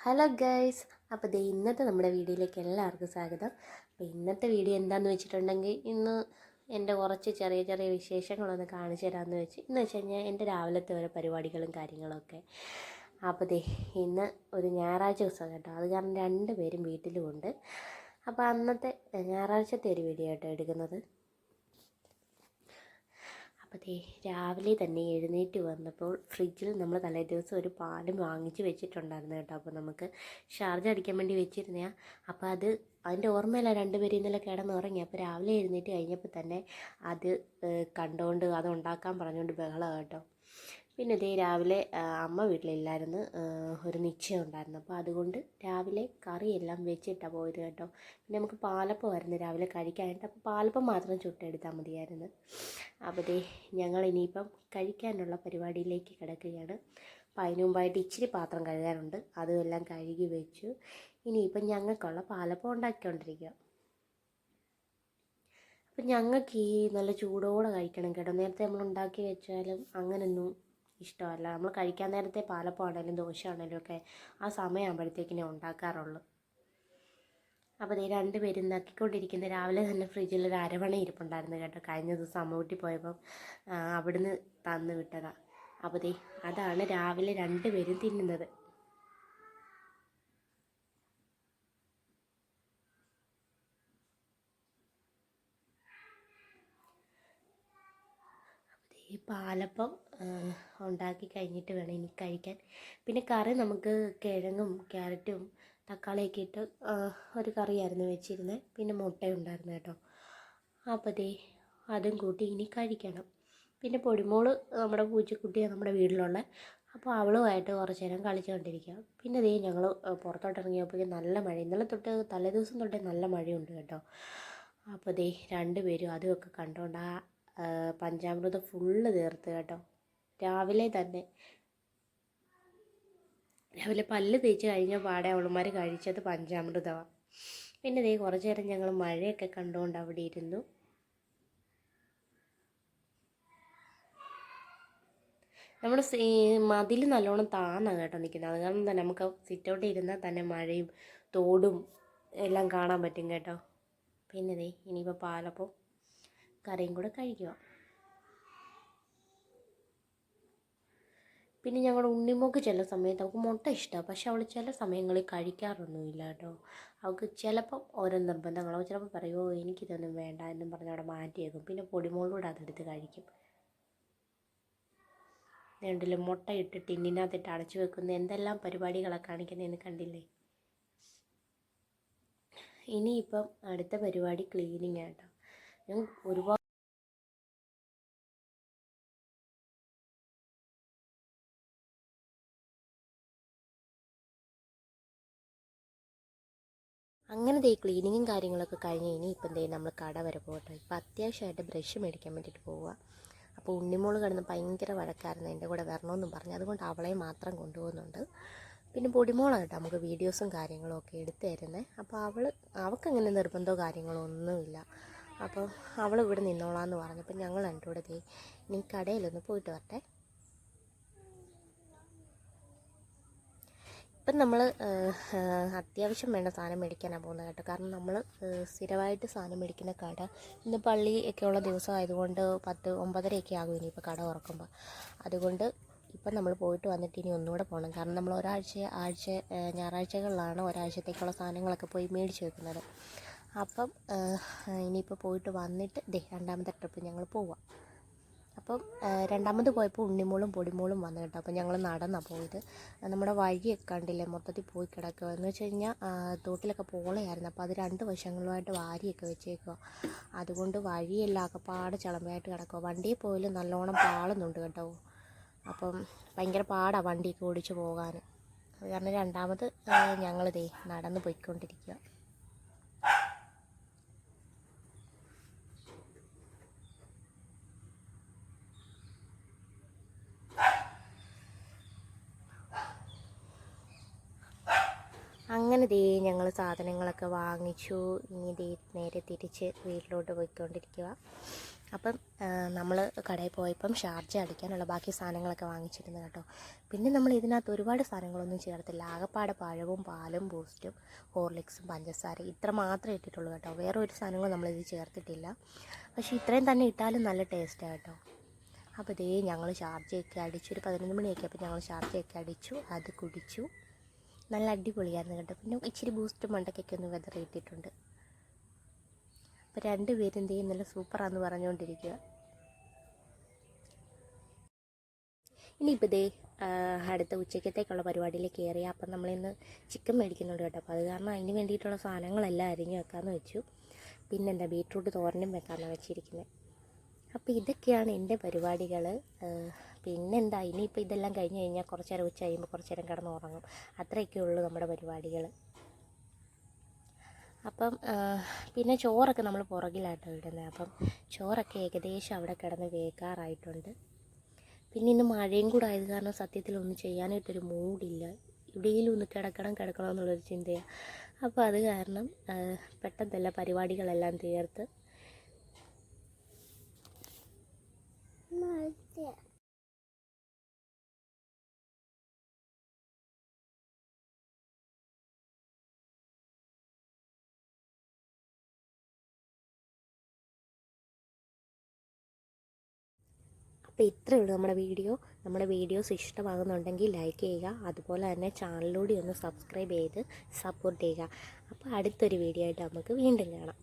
Hello guys, അപ്പോൾ ഇന്നത്തെ നമ്മുടെ വീഡിയോയിലേക്ക് എല്ലാവർക്കും സ്വാഗതം. അപ്പോൾ ഇന്നത്തെ വീഡിയോ എന്താണെന്ന് വെച്ചിട്ടുണ്ടെങ്കിൽ ഇന്ന് എൻ്റെ കുറച്ച് ചെറിയ ചെറിയ വിശേഷങ്ങളൊന്ന് കാണിച്ചു തരാമെന്ന് വെച്ച് കഴിഞ്ഞാൽ എൻ്റെ രാവിലത്തെ ഓരോ പരിപാടികളും കാര്യങ്ങളൊക്കെ. അപ്പോൾ ഇന്ന് ഒരു ഞായറാഴ്ച ദിവസം കേട്ടോ, അത് കാരണം രണ്ടുപേരും വീട്ടിലുമുണ്ട്. അപ്പോൾ അന്നത്തെ ഞായറാഴ്ചത്തെ ഒരു വീഡിയോ ആയിട്ടോ എടുക്കുന്നത്. അപ്പോൾ രാവിലെ തന്നെ എഴുന്നേറ്റ് വന്നപ്പോൾ ഫ്രിഡ്ജിൽ നമ്മൾ തലേ ദിവസം ഒരു പാലും വാങ്ങിച്ച് വെച്ചിട്ടുണ്ടായിരുന്നു കേട്ടോ. അപ്പോൾ നമുക്ക് ഷാർജ അടിക്കാൻ വേണ്ടി വെച്ചിരുന്നതാണ്. അപ്പോൾ അതിൻ്റെ ഓർമ്മയില്ല, രണ്ടുപേരും ഇന്നലെ കിടന്നുറങ്ങി. അപ്പോൾ രാവിലെ എഴുന്നേറ്റ് കഴിഞ്ഞപ്പോൾ തന്നെ അത് കണ്ടുകൊണ്ട് അത് ഉണ്ടാക്കാൻ പറഞ്ഞുകൊണ്ട് ബഹളം കേട്ടോ. പിന്നെ രാവിലെ അമ്മ വീട്ടിലില്ലായിരുന്നു, ഒരു നിശ്ചയം ഉണ്ടായിരുന്നു. അപ്പോൾ അതുകൊണ്ട് രാവിലെ കറിയെല്ലാം വെച്ചിട്ടാണ് പോയത് കേട്ടോ. പിന്നെ നമുക്ക് പാലപ്പമായിരുന്നു രാവിലെ കഴിക്കാനായിട്ട്. അപ്പോൾ പാലപ്പം മാത്രം ചുട്ടെടുത്താൽ മതിയായിരുന്നു. അപ്പോൾ ഞങ്ങൾ ഇനിയിപ്പം കഴിക്കാനുള്ള പരിപാടിയിലേക്ക് കിടക്കുകയാണ്. അപ്പോൾ അതിന് മുമ്പായിട്ട് ഇച്ചിരി പാത്രം കഴുകാനുണ്ട്, അതുമെല്ലാം കഴുകി വെച്ചു. ഇനിയിപ്പം ഞങ്ങൾക്കുള്ള പാലപ്പം ഉണ്ടാക്കിക്കൊണ്ടിരിക്കുക. അപ്പം ഞങ്ങൾക്ക് ഈ നല്ല ചൂടോടെ കഴിക്കണം കേട്ടോ. നേരത്തെ നമ്മൾ ഉണ്ടാക്കി വെച്ചാലും അങ്ങനൊന്നും ഇഷ്ടമല്ല. നമ്മൾ കഴിക്കാൻ നേരത്തെ പാലപ്പം ആണെങ്കിലും ദോശ ആണെങ്കിലും ഒക്കെ ആ സമയമാകുമ്പോഴത്തേക്കിനെ ഉണ്ടാക്കാറുള്ളൂ. അപ്പോൾ രണ്ടുപേരും നക്കിക്കൊണ്ടിരിക്കുന്ന രാവിലെ തന്നെ ഫ്രിഡ്ജിൽ ഒരു അരവണ ഇരിപ്പുണ്ടായിരുന്നു കേട്ടോ. കഴിഞ്ഞ ദിവസം അമ്മ വീട്ടിൽ പോയപ്പം അവിടുന്ന് തന്നു വിട്ടതാണ്. അപ്പോൾ അതാണ് രാവിലെ രണ്ടുപേരും തിന്നുന്നത്. ഈ പാലപ്പം ഉണ്ടാക്കി കഴിഞ്ഞിട്ട് വേണം ഇനി കഴിക്കാൻ. പിന്നെ കറി നമുക്ക് കിഴങ്ങും ക്യാരറ്റും തക്കാളിയൊക്കെ ഇട്ട് ഒരു കറിയായിരുന്നു വെച്ചിരുന്നത്. പിന്നെ മുട്ടയുണ്ടായിരുന്നു കേട്ടോ. അപ്പോൾ അതും കൂട്ടി ഇനി കഴിക്കണം. പിന്നെ പൊടിമോള് നമ്മുടെ പൂച്ചക്കുട്ടിയാണ് നമ്മുടെ വീട്ടിലുള്ള. അപ്പോൾ അവളുമായിട്ട് കുറച്ച് നേരം കളിച്ചുകൊണ്ടിരിക്കുക. പിന്നെ ഞങ്ങൾ പുറത്തോട്ട് ഇറങ്ങിയപ്പോഴേക്കും നല്ല മഴ. ഇന്നലെ തൊട്ട് തലേദിവസം തൊട്ടേ നല്ല മഴയുണ്ട് കേട്ടോ. അപ്പോൾ രണ്ടുപേരും അതുമൊക്കെ കണ്ടുകൊണ്ട് പഞ്ചാമൃതം ഫുള്ള് തീർത്ത് കേട്ടോ. രാവിലെ പല്ല് തേച്ച് കഴിഞ്ഞ പാടെ അവളുമാർ കഴിച്ചത് പഞ്ചാമൃതമാണ്. പിന്നെ കുറച്ച് നേരം ഞങ്ങൾ മഴയൊക്കെ കണ്ടുകൊണ്ട് അവിടെ ഇരുന്നു. നമ്മൾ മതിൽ നല്ലോണം താന്നാണ് കേട്ടോ നിൽക്കുന്നത്. അത് കാരണം തന്നെ നമുക്ക് സിറ്റൗട്ടിൽ ഇരുന്നാൽ തന്നെ മഴയും തോടും എല്ലാം കാണാൻ പറ്റും കേട്ടോ. പിന്നെ ഇനിയിപ്പോൾ പാലപ്പം കറിയും കൂടെ കഴിക്കുക. പിന്നെ ഞങ്ങളുടെ ഉണ്ണിമോൾക്ക് ചില സമയത്ത് അവൾക്ക് മുട്ട ഇഷ്ടമാണ്, പക്ഷെ അവൾ ചില സമയങ്ങളിൽ കഴിക്കാറൊന്നുമില്ല കേട്ടോ. അവൾക്ക് ചിലപ്പം ഓരോ നിർബന്ധങ്ങൾ, അവൾ ചിലപ്പോൾ പറയുമോ എനിക്കിതൊന്നും വേണ്ട എന്നും പറഞ്ഞ് അവിടെ മാറ്റിയേക്കും. പിന്നെ പൊടിമോളൂടെ അതെടുത്ത് കഴിക്കും. വേണ്ടില്ല, മുട്ട ഇട്ട് ടിന്നിനകത്തിട്ട് അടച്ചു വെക്കുന്ന എന്തെല്ലാം പരിപാടികളാണ് കാണിക്കുന്നതെന്ന് കണ്ടില്ലേ. ഇനിയിപ്പം അടുത്ത പരിപാടി ക്ലീനിങ് കേട്ടോ. ഞാൻ ഒരുപാട് അങ്ങനെ ക്ലീനിങ്ങും കാര്യങ്ങളൊക്കെ കഴിഞ്ഞ് ഇനിയിപ്പം നമ്മൾ കട വരെ പോകട്ടെ. ഇപ്പം അത്യാവശ്യമായിട്ട് ബ്രഷ് മേടിക്കാൻ വേണ്ടിയിട്ട് പോവുക. അപ്പോൾ ഉണ്ണിമോള് കിടന്ന് ഭയങ്കര വഴക്കായിരുന്നു, എൻ്റെ കൂടെ വരണമെന്നും പറഞ്ഞു. അതുകൊണ്ട് അവളെ മാത്രം കൊണ്ടുപോകുന്നുണ്ട്. പിന്നെ പൊടിമോളാണ് കേട്ടോ നമുക്ക് വീഡിയോസും കാര്യങ്ങളും ഒക്കെ എടുത്തു തരുന്നത്. അപ്പോൾ അവൾക്കങ്ങനെ നിർബന്ധമോ കാര്യങ്ങളോ ഒന്നുമില്ല. അപ്പോൾ അവൾ ഇവിടെ നിന്നോളാമെന്ന് പറഞ്ഞപ്പോൾ ഞങ്ങൾ രണ്ടുകൂടെ ഇനി കടയിലൊന്ന് പോയിട്ട് വരട്ടെ. ഇപ്പം നമ്മൾ അത്യാവശ്യം വേണ്ട സാധനം മേടിക്കാനാണ് പോകുന്നത് കേട്ടോ. കാരണം നമ്മൾ സ്ഥിരമായിട്ട് സാധനം മേടിക്കുന്ന കട ഇന്ന് പള്ളി ഒക്കെ ഉള്ള ദിവസം ആയതുകൊണ്ട് 10-9:30 ആകും ഇനിയിപ്പോൾ കട തുറക്കുമ്പോൾ. അതുകൊണ്ട് ഇപ്പം നമ്മൾ പോയിട്ട് വന്നിട്ട് ഇനി ഒന്നുകൂടെ പോകണം. കാരണം നമ്മൾ ഞായറാഴ്ചകളിലാണ് ഒരാഴ്ചത്തേക്കുള്ള സാധനങ്ങളൊക്കെ പോയി മേടിച്ച് വെക്കുന്നത്. അപ്പം ഇനിയിപ്പോൾ പോയിട്ട് വന്നിട്ട് രണ്ടാമത്തെ ട്രിപ്പ് ഞങ്ങൾ പോവാം. അപ്പം രണ്ടാമത് പോയപ്പോൾ ഉണ്ണിമോളും പൊടിമോളും വന്നു കേട്ടോ. അപ്പം ഞങ്ങൾ നടന്നാണ് പോയത്. നമ്മുടെ വഴിയൊക്കെ കണ്ടില്ലേ, മൊത്തത്തിൽ പോയി കിടക്കുക. എന്ന് വെച്ച് കഴിഞ്ഞാൽ തോട്ടിലൊക്കെ പോളയായിരുന്നു. അപ്പോൾ അത് രണ്ട് വശങ്ങളുമായിട്ട് വാരിയൊക്കെ വെച്ചേക്കുക. അതുകൊണ്ട് വഴിയെല്ലാം ആകെപ്പാട് ചളമ്പയായിട്ട് കിടക്കുക. വണ്ടിയിൽ പോയാലും നല്ലോണം പാളുന്നുണ്ട് കേട്ടോ. അപ്പം ഭയങ്കര പാടാണ് വണ്ടിയൊക്കെ ഓടിച്ച് പോകാൻ. അത് കാരണം രണ്ടാമത് ഞങ്ങൾ നടന്ന് പോയിക്കൊണ്ടിരിക്കുക. അങ്ങനെ ഞങ്ങൾ സാധനങ്ങളൊക്കെ വാങ്ങിച്ചു. ഇനി നേരെ തിരിച്ച് വീട്ടിലോട്ട് പോയിക്കൊണ്ടിരിക്കുക. അപ്പം നമ്മൾ കടയിൽ പോയപ്പം ഷാർജ അടിക്കാനുള്ള ബാക്കി സാധനങ്ങളൊക്കെ വാങ്ങിച്ചിരുന്നു കേട്ടോ. പിന്നെ നമ്മൾ ഇതിനകത്ത് ഒരുപാട് സാധനങ്ങളൊന്നും ചേർത്തില്ല. ആകപ്പാടെ പഴവും പാലും ബൂസ്റ്റും ഹോർലിക്സും പഞ്ചസാര ഇത്ര മാത്രമേ ഇട്ടിട്ടുള്ളൂ കേട്ടോ. വേറെ ഒരു സാധനങ്ങളും നമ്മളിത് ചേർത്തിട്ടില്ല. പക്ഷേ ഇത്രയും തന്നെ ഇട്ടാലും നല്ല ടേസ്റ്റാണ് കേട്ടോ. അപ്പോൾ ഇതേ ഞങ്ങൾ ഷാർജയൊക്കെ അടിച്ചു. ഒരു 11 മണിയൊക്കെ അപ്പോൾ ഞങ്ങൾ ഷാർജയൊക്കെ അടിച്ചു, അത് കുടിച്ചു. നല്ല അടിപൊളിയായിരുന്നു കേട്ടോ. പിന്നെ ഇച്ചിരി ബൂസ്റ്റ് മണ്ടയ്ക്കൊക്കെ ഒന്ന് വെതറിയിട്ടിട്ടുണ്ട്. അപ്പോൾ രണ്ടുപേരും എന്ത് ചെയ്യും, നല്ല സൂപ്പറാന്ന് പറഞ്ഞുകൊണ്ടിരിക്കുക. ഇനിയിപ്പോൾ ഇതേ അടുത്ത ഉച്ചക്കത്തേക്കുള്ള പരിപാടിയിലേക്ക് കയറി. അപ്പം നമ്മളിന്ന് ചിക്കൻ മേടിക്കുന്നുണ്ട് കേട്ടോ. അപ്പോൾ അത് കാരണം അതിന് വേണ്ടിയിട്ടുള്ള സാധനങ്ങളെല്ലാം അരിഞ്ഞ് വെക്കാമെന്ന് വെച്ചു. പിന്നെന്താ ബീട്രൂട്ട് തോരനും വെക്കാമെന്നാണ് വെച്ചിരിക്കുന്നത്. അപ്പോൾ ഇതൊക്കെയാണ് എൻ്റെ പരിപാടികൾ. പിന്നെന്താ ഇനിയിപ്പോൾ ഇതെല്ലാം കഴിഞ്ഞ് കഴിഞ്ഞാൽ കുറച്ച് നേരം ഉച്ച കഴിയുമ്പോൾ കുറച്ച് നേരം കിടന്ന് ഉറങ്ങും. അത്രയൊക്കെ ഉള്ളൂ നമ്മുടെ പരിപാടികൾ. അപ്പം പിന്നെ ചോറൊക്കെ നമ്മൾ പുറകിലാട്ടോ ഇടുന്നത്. അപ്പം ചോറൊക്കെ ഏകദേശം അവിടെ കിടന്ന് വേകാറായിട്ടുണ്ട്. പിന്നെ ഇന്ന് മഴയും കൂടെ ആയത് കാരണം സത്യത്തിലൊന്നും ചെയ്യാനായിട്ടൊരു മൂഡില്ല. എവിടെയെങ്കിലും ഒന്ന് കിടക്കണം എന്നുള്ളൊരു ചിന്തയാണ്. അപ്പോൾ അത് കാരണം പെട്ടെന്നല്ല പരിപാടികളെല്ലാം തീർത്ത് അപ്പോൾ ഇത്രയേ ഉള്ളൂ നമ്മുടെ വീഡിയോസ് ഇഷ്ടമാകുന്നുണ്ടെങ്കിൽ ലൈക്ക് ചെയ്യുക. അതുപോലെ തന്നെ ചാനലിലൂടെ ഒന്ന് സബ്സ്ക്രൈബ് ചെയ്ത് സപ്പോർട്ട് ചെയ്യുക. അപ്പോൾ അടുത്തൊരു വീഡിയോ ആയിട്ട് നമുക്ക് വീണ്ടും കാണാം.